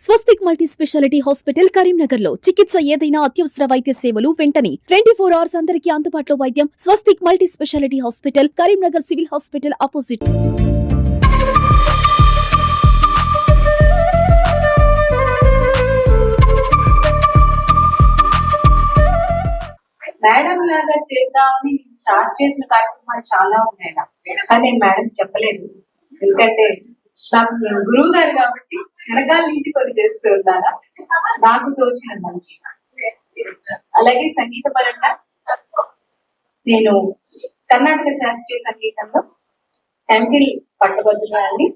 స్వస్తిక్ multi speciality hospital Karimnagar లో చికిత్స ఏదైనా అత్యవసర వైద్య సేవలు వెంటనే 24 అవర్స్ అందరికీ అందుబాటులో వైద్యం. Swastik multi speciality hospital Karimnagar civil hospital opposite. Madam లాగా చేద్దామని నేను స్టార్ట్ చేసిన కార్యక్రమాలు చాలా ఉన్నాయి కానీ నేను మేడం చెప్పలేదు. ఎందుకంటే నాకు గురువు గారు కాబట్టి వెనకాల నుంచి కొన్ని చేస్తూ ఉన్నాను నాకు తోచిన మంచి. అలాగే సంగీత పరంగా నేను కర్ణాటక శాస్త్రీయ సంగీతంలో ఎంఫిల్ పట్టభద్రురాలని.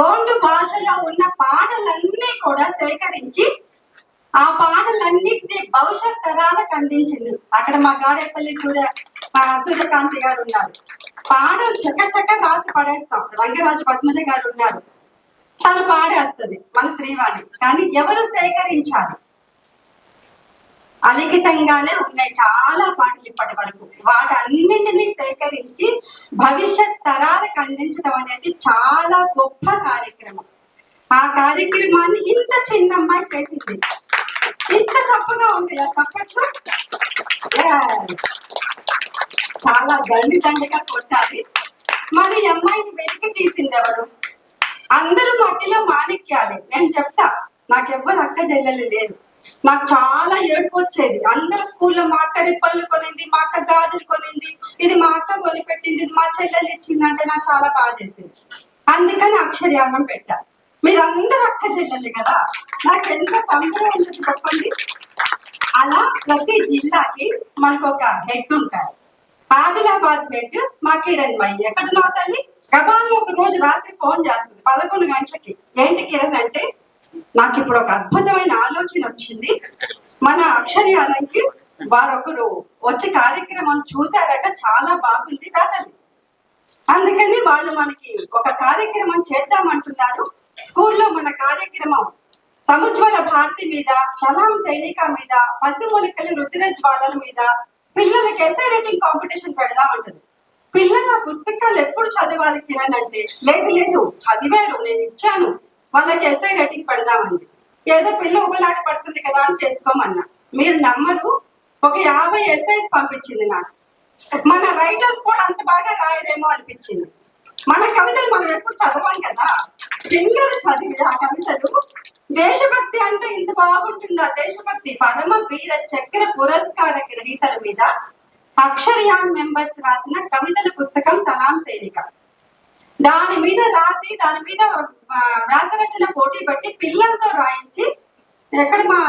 గోండు భాషలో ఉన్న పాటలన్నీ కూడా సేకరించి ఆ పాటలన్నింటినీ భవిష్యత్ తరాలకు అందించింది. అక్కడ మా గాడేపల్లి సూర్యకాంతి గారు ఉన్నారు. పాటలు చక్క రాసి పడేస్తాం. రంగరాజు పద్మజ గారు ఉన్నారు, తను పాడేస్తుంది మన శ్రీవాణి. కానీ ఎవరు సేకరించారు? అలిఖితంగానే ఉన్నాయి చాలా పాటలు ఇప్పటి వరకు. వాటన్నింటినీ సేకరించి భవిష్యత్ తరాలకు అందించడం అనేది చాలా గొప్ప కార్యక్రమం. ఆ కార్యక్రమాన్ని ఇంత చిన్న అమ్మాయి చేసింది. ఇంత చక్కగా ఉంది ఆ చప్పట్లు. చాలా దండిగా కొట్టాలి. మరి అమ్మాయిని వెతికి తీసింది ఎవరు? అందరూ మట్టిలో మాణిక్యాలి. నేను చెప్తా, నాకెవ్వరు అక్క చెల్లెలు లేరు. నాకు చాలా ఏడుపు వచ్చేది. అందరూ స్కూల్లో మా అక్క రిప్పళ్ళు కొనింది, మా అక్క గాజులు కొనింది, ఇది మా అక్క కొనిపెట్టింది, ఇది మా చెల్లెలు ఇచ్చిందంటే నాకు చాలా బాధ చేసింది. అందుకని అక్షరయానం పెట్టా. మీరందరూ అక్క చెల్లెలు కదా, నాకు ఎంత సంతోషం ఉంటుంది చెప్పండి. అలా ప్రతి జిల్లాకి మనకు ఒక హెడ్ ఉంటారు. ఆదిలాబాద్ హెడ్ మా కిరణ్మయ్యి. ఎక్కడున్నావు తల్లి? గబాల్లో ఒక రోజు రాత్రి ఫోన్ చేస్తుంది 11 గంటలకి. ఏంటి కిరణ్ అంటే, నాకు ఇప్పుడు ఒక అద్భుతమైన ఆలోచన వచ్చింది. మన అక్షరయానంకి వారొకరు వచ్చి కార్యక్రమం చూశారట, చాలా బాగుంది రాదండి. అందుకని వాళ్ళు మనకి ఒక కార్యక్రమం చేద్దామంటున్నారు. స్కూల్లో మన కార్యక్రమం సముజ్వల భారతి మీద, సలాం సైనిక మీద, పసిమూలికలు రుద్రజ్వాలల మీద పిల్లలకి ఎస్ఐ రైటింగ్ కాంపిటీషన్ పెడదామంటది. పిల్లల పుస్తకాలు ఎప్పుడు చదవాలి కిరణ్ అంటే, లేదు చదివారు, నేను ఇచ్చాను, వాళ్ళకి ఎస్ఐ రైటింగ్ పెడదామండి. ఏదో పిల్ల ఊబలాట పడుతుంది కదా అని చేసుకోమన్నా. మీరు నమ్మరు, ఒక 50 ఎస్ఐస్ పంపించింది నాకు. మన రైటర్స్ కూడా అంత బాగా రాయరేమో అనిపించింది. మన కవితలు మనం ఎప్పుడు చదవం కదా, పిల్లలు చదివి ఆ కవితలు దేశభక్తి అంటే ఇంత బాగుంటుందా? దేశభక్తి పరమ వీర చక్ర పురస్కార గ్రహీతల మీద అక్షరయాన్ మెంబర్స్ రాసిన కవితల పుస్తకం సలాం సైనిక. దాని మీద రాసి దాని మీద వ్యాసరచన పోటీ పెట్టి పిల్లలతో రాయించి, ఎక్కడ మా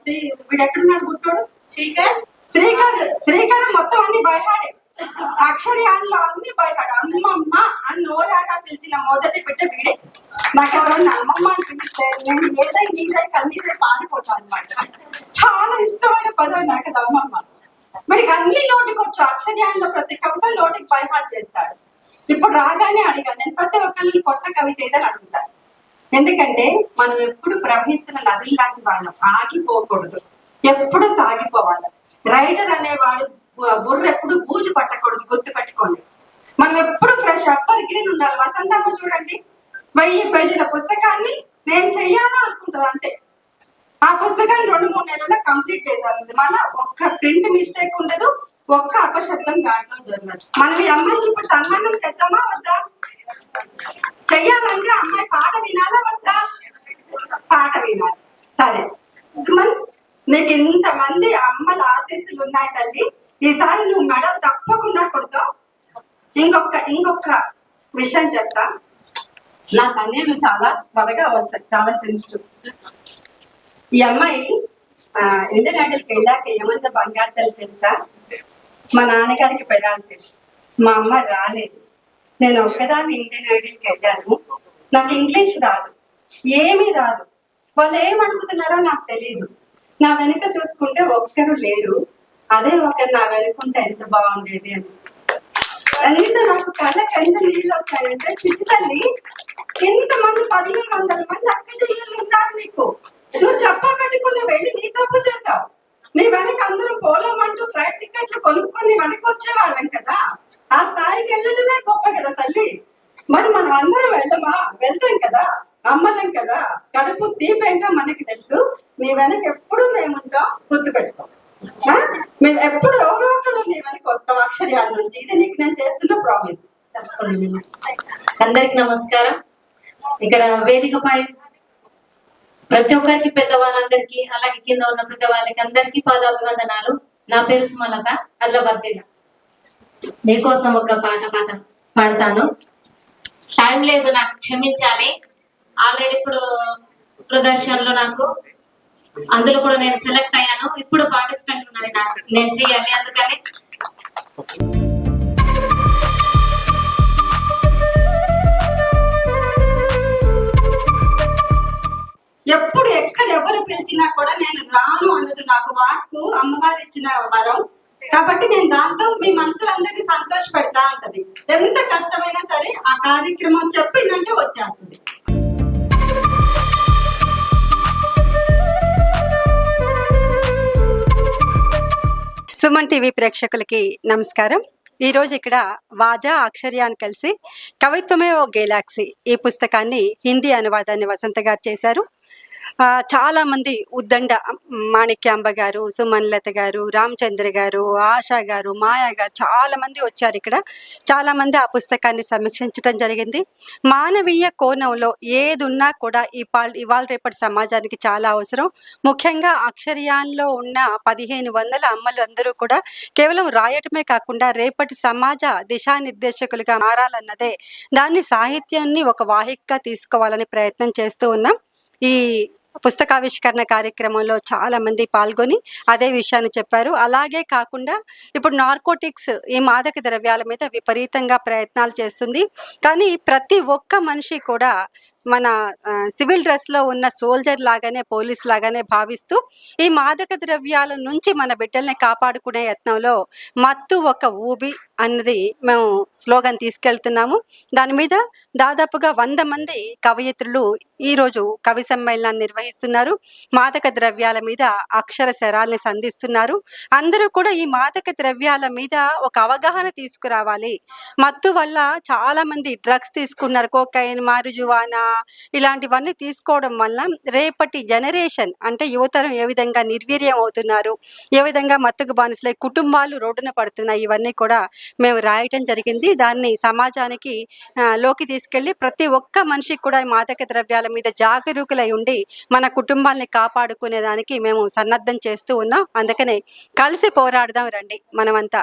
వీడు ఎక్కడున్నాడు గుట్టోడు శ్రీకర్ మొత్తం అన్ని బయహాడే. అక్షరయాన్లో అన్ని బయహాడు. అమ్మమ్మ అని నోరాగా పిలిచిన మొదటి బిడ్డ వీడే. నాకెవరన్నా అమ్మమ్మ అని పిలిస్తే నేను ఏదై నీదై కన్నీరై పాడిపోతాను అనమాట. చాలా ఇష్టమైన పదవి నాకు అది అమ్మమ్మ. వీడికి అన్ని నోటికి వచ్చు. అక్షరయాన్లో ప్రతి కవిత నోటికి బయహాడ్ చేస్తాడు. ఇప్పుడు రాగానే అడిగాను నేను, ప్రతి ఒక్కరిని కొత్త కవిత ఏదని అడుగుతాను. ఎందుకంటే మనం ఎప్పుడు ప్రవహిస్తున్న నదులు లాంటి వాళ్ళం, ఆగిపోకూడదు, ఎప్పుడు సాగిపోవాలి. రైటర్ అనేవాడు బుర్ర ఎప్పుడు బూజు పట్టకూడదు, గుర్తు పెట్టుకోండి. మనం ఎప్పుడు ఫ్రెష్ అప్పర్ గ్రీన్ ఉండాలి. వసంతమ్మ చూడండి, 1000 పేజీల పుస్తకాన్ని నేను చెయ్యాను అనుకుంటుంది అంతే. ఆ పుస్తకాన్ని 2-3 నెలల్లో కంప్లీట్ చేసేస్తుంది. మళ్ళా ఒక్క ప్రింట్ మిస్టేక్ ఉండదు, ఒక్క అపశబ్దం దాంట్లో దొరకదు. మనం ఈ అమ్మాయికి ఇప్పుడు సన్మానం చేద్దామా వద్దా? చెయ్యాలంటే అమ్మాయి పాట వినాలా వద్దా? పాట వినాలి. సరే, నీకు ఇంతమంది అమ్మల ఆశీస్సులు ఉన్నాయి తల్లి. ఈసారి నువ్వు మెడల్ తప్పకుండా కొడతావు. ఇంకొక విషయం చెప్తా. నా కన్నీళ్ళు చాలా త్వరగా వస్తాయి, చాలా సెన్సిటివ్. ఈ అమ్మాయి ఇండియన్ ఐడల్కి వెళ్ళాక ఏమంత బంగారు తల్లి తెలుసా? మా నాన్నగారికి పెరాలసిస్, మా అమ్మ రాలేదు. నేను ఒక్కదాన్ని ఇండియన్ ఐడల్కి వెళ్ళాను. నాకు ఇంగ్లీష్ రాదు, ఏమీ రాదు. వాళ్ళు ఏం అడుగుతున్నారో నాకు తెలియదు. నా వెనుక చూసుకుంటే ఒక్కరు లేరు. అదే ఒకరు నా వెనుకుంటే ఎంత బాగుండేది అని. ఎంత నాకు కళ్ళకి ఎంత నీళ్ళు వచ్చాయంటే, ఫిజికల్లీ ఎంతమంది 1500 మంది అక్క చెల్లెలు ఉన్నారు నీకు. నువ్వు చెప్పా పెట్టుకున్న వెళ్ళి నీ తప్పు చేసావు. నీ వెనక అందరూ పోలేమంటూ ఫ్లైట్ టికెట్లు కొనుక్కొని వెనక వచ్చేవాళ్ళం కదా. ఆ స్థాయికి వెళ్ళటమే గొప్ప కదా తల్లి. మరి మనం అందరం వెళ్తాం కదా. అమ్మలం కదా, కడుపు తీపేంటో మనకి తెలుసు. నీ వెనక ఎప్పుడు మేముంటాం, గుర్తుపెట్టుకో. ఆ? మేము ఎప్పుడు ఎవరో ఒకరు నీ వెనక వస్తాం అక్షర్యాల నుంచి. ఇది నీకు నేను చేస్తున్న ప్రామిస్. అందరికి నమస్కారం. ఇక్కడ వేదికపై ప్రతి ఒక్కరికి, పెద్దవాళ్ళందరికీ, అలాగే కింద ఉన్న పెద్దవాళ్ళకి అందరికీ పాదాభివందనాలు. నా పేరు సుమలత, ఆదిలాబాద్ జిల్లా. నీకోసం ఒక పాట పాడతాను. టైం లేదు, నాకు క్షమించాలి. ఆల్రెడీ ఇప్పుడు ప్రదర్శనలో నాకు అందులో కూడా నేను సెలెక్ట్ అయ్యాను. ఇప్పుడు పార్టిసిపెంట్ ఉన్నది, నేను చేయాలి. అందుకని ఎప్పుడు ఎక్కడ ఎవరు పిలిచినా కూడా నేను రాను అన్నది నాకు వాక్కు, అమ్మవారు ఇచ్చిన వరం. కాబట్టి నేను దాంతో మీ మనసులందరినీ సంతోష పెడతా ఉంటది. ఎంత కష్టమైనా సరే ఆ కార్యక్రమం చెప్పిందంటే వచ్చేస్తుంది. సుమన్ టీవీ ప్రేక్షకులకి నమస్కారం. ఈ రోజు ఇక్కడ వాజా అక్షర్యాన్ని కలిసి కవిత్వమే ఓ గేలాక్సీ ఈ పుస్తకాన్ని హిందీ అనువాదాన్ని వసంత గారు చేశారు. చాలా మంది ఉద్దండ మాణిక్యాంబ గారు, సుమన్లత గారు, రామచంద్ర గారు, ఆశా గారు, మాయా గారు చాలా మంది వచ్చారు. ఇక్కడ చాలా మంది ఆ పుస్తకాన్ని సమీక్షించడం జరిగింది. మానవీయ కోణంలో ఏదున్నా కూడా ఇవాళ రేపటి సమాజానికి చాలా అవసరం. ముఖ్యంగా అక్షర్యాన్లో ఉన్న 1500 అమ్మలు అందరూ కూడా కేవలం రాయటమే కాకుండా రేపటి సమాజ దిశానిర్దేశకులుగా మారాలన్నదే, దాన్ని సాహిత్యాన్ని ఒక వాహికగా తీసుకోవాలని ప్రయత్నం చేస్తూ ఉన్నాం. ఈ పుస్తకావిష్కరణ కార్యక్రమంలో చాలా మంది పాల్గొని అదే విషయాన్ని చెప్పారు. అలాగే కాకుండా ఇప్పుడు నార్కోటిక్స్, ఈ మాదక ద్రవ్యాల మీద విపరీతంగా ప్రయత్నాలు చేస్తుంది. కానీ ప్రతి ఒక్క మనిషి కూడా మన సివిల్ డ్రెస్లో ఉన్న సోల్జర్ లాగానే, పోలీస్ లాగానే భావిస్తూ ఈ మాదక ద్రవ్యాల నుంచి మన బిడ్డల్ని కాపాడుకునే యత్నంలో మత్తు ఒక ఊబి అన్నది మేము స్లోగన్ తీసుకెళ్తున్నాము. దాని మీద దాదాపుగా 100 మంది కవయిత్రులు ఈరోజు కవి సమ్మేళనాన్ని నిర్వహిస్తున్నారు. మాదక ద్రవ్యాల మీద అక్షర శరాల్ని సంధిస్తున్నారు. అందరూ కూడా ఈ మాదక ద్రవ్యాల మీద ఒక అవగాహన తీసుకురావాలి. మత్తు వల్ల చాలా మంది డ్రగ్స్ తీసుకున్నారు, కోకైన్, మారుజువానా ఇలాంటివన్నీ తీసుకోవడం వల్ల రేపటి జనరేషన్ అంటే యువతరం ఏ విధంగా నిర్వీర్యం అవుతున్నారు, ఏ విధంగా మత్తుకు బానిసలై కుటుంబాలు రోడ్డున పడుతున్నాయి, ఇవన్నీ కూడా మేము రాయటం జరిగింది. దాన్ని సమాజానికి లోకి తీసుకెళ్లి ప్రతి ఒక్క మనిషికి కూడా మాదక ద్రవ్యాల మీద జాగరూకులై ఉండి మన కుటుంబాలని కాపాడుకునే దానికి మేము సన్నద్ధం చేస్తూ ఉన్నాం. అందుకనే కలిసి పోరాడదాం రండి మనమంతా.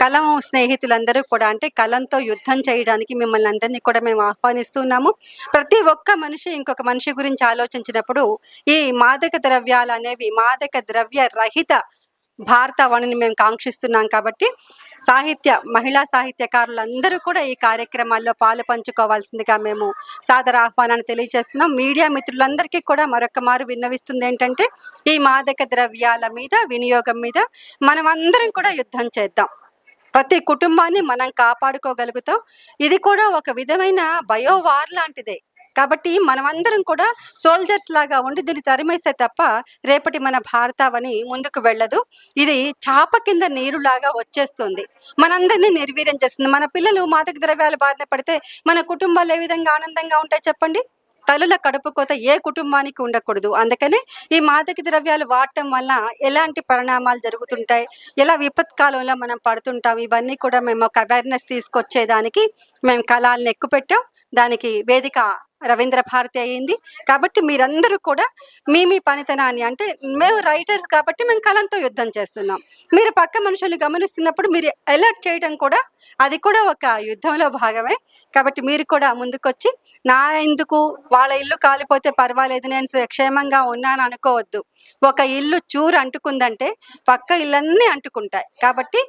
కలం స్నేహితులందరూ కూడా, అంటే కలంతో యుద్ధం చేయడానికి మిమ్మల్ని అందరినీ కూడా మేము ఆహ్వానిస్తున్నాము. ప్రతి ఒక్క మనిషి ఇంకొక మనిషి గురించి ఆలోచించినప్పుడు ఈ మాదక ద్రవ్యాలు అనేవి మాదక ద్రవ్య రహిత భారతావనిని మేము కాంక్షిస్తున్నాం. కాబట్టి మహిళా సాహిత్యకారులందరూ కూడా ఈ కార్యక్రమాల్లో పాలు పంచుకోవాల్సిందిగా మేము సాదర ఆహ్వానాన్ని తెలియజేస్తున్నాం. మీడియా మిత్రులందరికీ కూడా మరొక మారు విన్నవిస్తుంది ఏంటంటే, ఈ మాదక ద్రవ్యాల మీద, వినియోగం మీద మనం అందరం కూడా యుద్ధం చేద్దాం. ప్రతి కుటుంబాన్ని మనం కాపాడుకోగలుగుతాం. ఇది కూడా ఒక విధమైన బయోవార్ లాంటిదే. కాబట్టి మనమందరం కూడా సోల్జర్స్ లాగా ఉండి దీన్ని తరిమేస్తే తప్ప రేపటి మన భారతావని ముందుకు వెళ్ళదు. ఇది చాప కింద నీరులాగా వచ్చేస్తుంది, మనందరినీ నిర్వీర్యం చేస్తుంది. మన పిల్లలు మాదక ద్రవ్యాల బారిన పడితే మన కుటుంబాలు ఏ విధంగా ఆనందంగా ఉంటాయి చెప్పండి? తల్లుల కడుపు కోత ఏ కుటుంబానికి ఉండకూడదు. అందుకని ఈ మాదక ద్రవ్యాలు వాడటం వల్ల ఎలాంటి పరిణామాలు జరుగుతుంటాయి, ఎలా విపత్కాలంలో మనం పడుతుంటాం, ఇవన్నీ కూడా మేము ఒక అవేర్నెస్ తీసుకొచ్చేదానికి మేము కళాలను ఎక్కుపెట్టాం. దానికి వేదిక రవీంద్ర భారతి అయ్యింది. కాబట్టి మీరందరూ కూడా మీ పనితనాన్ని, అంటే మేము రైటర్స్ కాబట్టి మేము కలంతో యుద్ధం చేస్తున్నాం, మీరు పక్క మనుషులు గమనిస్తున్నప్పుడు మీరు అలర్ట్ చేయడం కూడా, అది కూడా ఒక యుద్ధంలో భాగమే. కాబట్టి మీరు కూడా ముందుకొచ్చి, నా ఎందుకు వాళ్ళ ఇల్లు కాలిపోతే పర్వాలేదు, నేను క్షేమంగా ఉన్నాను అనుకోవద్దు. ఒక ఇల్లు చూరు అంటుకుందంటే పక్క ఇళ్ళన్నీ అంటుకుంటాయి. కాబట్టి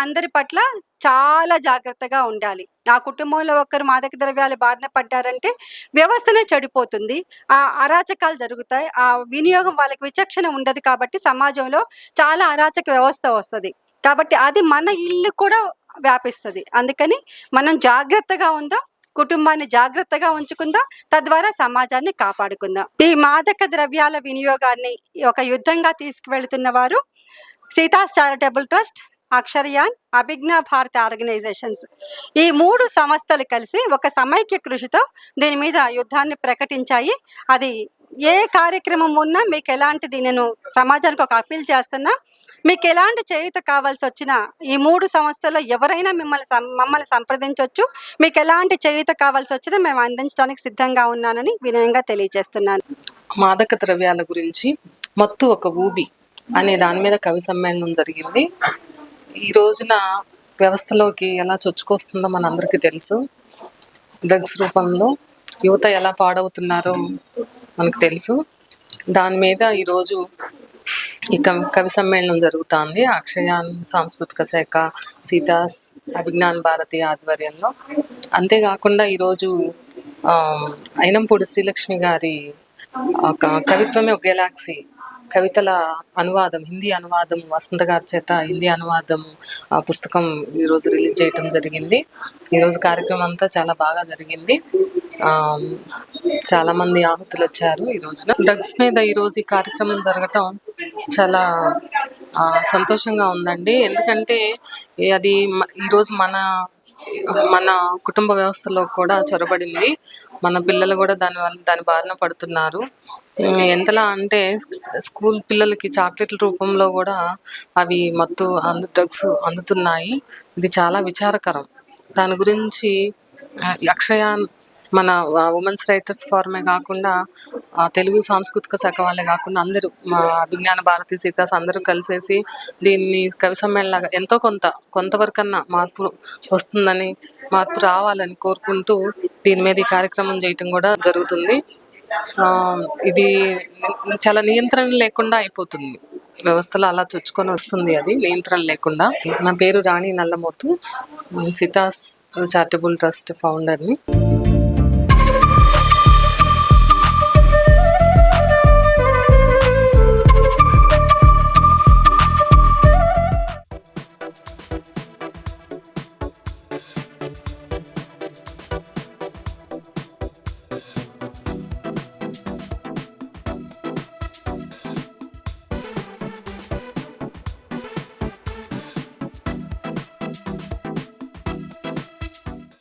అందరి పట్ల చాలా జాగ్రత్తగా ఉండాలి. ఆ కుటుంబంలో ఒకరు మాదక ద్రవ్యాలు బారిన పడ్డారంటే వ్యవస్థనే చెడిపోతుంది, ఆ అరాచకాలు జరుగుతాయి, ఆ వినియోగం వాళ్ళకి విచక్షణ ఉండదు. కాబట్టి సమాజంలో చాలా అరాచక వ్యవస్థ వస్తుంది. కాబట్టి అది మన ఇల్లు కూడా వ్యాపిస్తుంది. అందుకని మనం జాగ్రత్తగా ఉందాం, కుటుంబాన్ని జాగ్రత్తగా ఉంచుకుందాం, తద్వారా సమాజాన్ని కాపాడుకుందాం. ఈ మాదక ద్రవ్యాల వినియోగాన్ని ఒక యుద్ధంగా తీసుకువెళ్తున్న వారు సీతాస్ చారిటబుల్ ట్రస్ట్, అక్షరయాన్, అభిజ్ఞా భారతి ఆర్గనైజేషన్స్ ఈ 3 సంస్థలు కలిసి ఒక సమైక్య కృషితో దీని మీద యుద్ధాన్ని ప్రకటించాయి. అది ఏ కార్యక్రమం ఉన్నా మీకు ఎలాంటిది, నేను సమాజానికి ఒక అప్పీల్ చేస్తున్నా, మీకు ఎలాంటి చేయూత కావాల్సి వచ్చినా ఈ 3 సంస్థల్లో ఎవరైనా మమ్మల్ని సంప్రదించవచ్చు. మీకు ఎలాంటి చేయూత కావాల్సి వచ్చినా మేము అందించడానికి సిద్ధంగా ఉన్నానని వినయంగా తెలియజేస్తున్నాను. మాదక ద్రవ్యాల గురించి మత్తు ఒక ఊబి అనే దాని మీద కవి సమ్మేళనం జరిగింది. ఈ రోజున వ్యవస్థలోకి ఎలా చొచ్చుకొస్తుందో మనందరికీ తెలుసు. డ్రగ్స్ రూపంలో యువత ఎలా పాడవుతున్నారో మనకు తెలుసు. దాని మీద ఈరోజు ఈ కవి సమ్మేళనం జరుగుతుంది. అక్షయాన్ సాంస్కృతిక శాఖ, సీతాస్, అభిజ్ఞాన్ భారతి ఆధ్వర్యంలో. అంతేకాకుండా ఈరోజు అయినంపూడి శ్రీలక్ష్మి గారి ఒక కవిత్వమే ఒక గెలాక్సీ కవితల అనువాదం, హిందీ అనువాదం, వసంత గారి చేత హిందీ అనువాదం పుస్తకం ఈరోజు రిలీజ్ చేయటం జరిగింది. ఈరోజు కార్యక్రమం అంతా చాలా బాగా జరిగింది. చాలామంది ఆహుతులు వచ్చారు. ఈ రోజున డ్రగ్స్ మీద ఈరోజు ఈ కార్యక్రమం జరగటం చాలా సంతోషంగా ఉందండి. ఎందుకంటే అది ఈరోజు మన కుటుంబ వ్యవస్థలో కూడా చొరబడింది. మన పిల్లలు కూడా దాని బారిన పడుతున్నారు. ఎంతలా అంటే స్కూల్ పిల్లలకి చాక్లెట్ల రూపంలో కూడా అవి డ్రగ్స్ అందుతున్నాయి. ఇది చాలా విచారకరం. దాని గురించి అక్షయాన్ మన ఉమెన్స్ రైటర్స్ ఫోరమే కాకుండా తెలుగు సాంస్కృతిక శాఖ వాళ్ళే కాకుండా అందరూ, మా అభిజ్ఞాన భారతి, సీతాస్ అందరూ కలిసేసి దీన్ని కవి సమ్మేళనగా ఎంతో కొంతవరకన్నా మార్పు రావాలని కోరుకుంటూ దీని మీద ఈ కార్యక్రమం చేయటం కూడా జరుగుతుంది. ఇది చాలా నియంత్రణ లేకుండా అయిపోతుంది. వ్యవస్థలో అలా చొచ్చుకొని వస్తుంది, అది నియంత్రణ లేకుండా. నా పేరు రాణి నల్లమోతు, సీతాస్ చారిటబుల్ ట్రస్ట్ ఫౌండర్ని.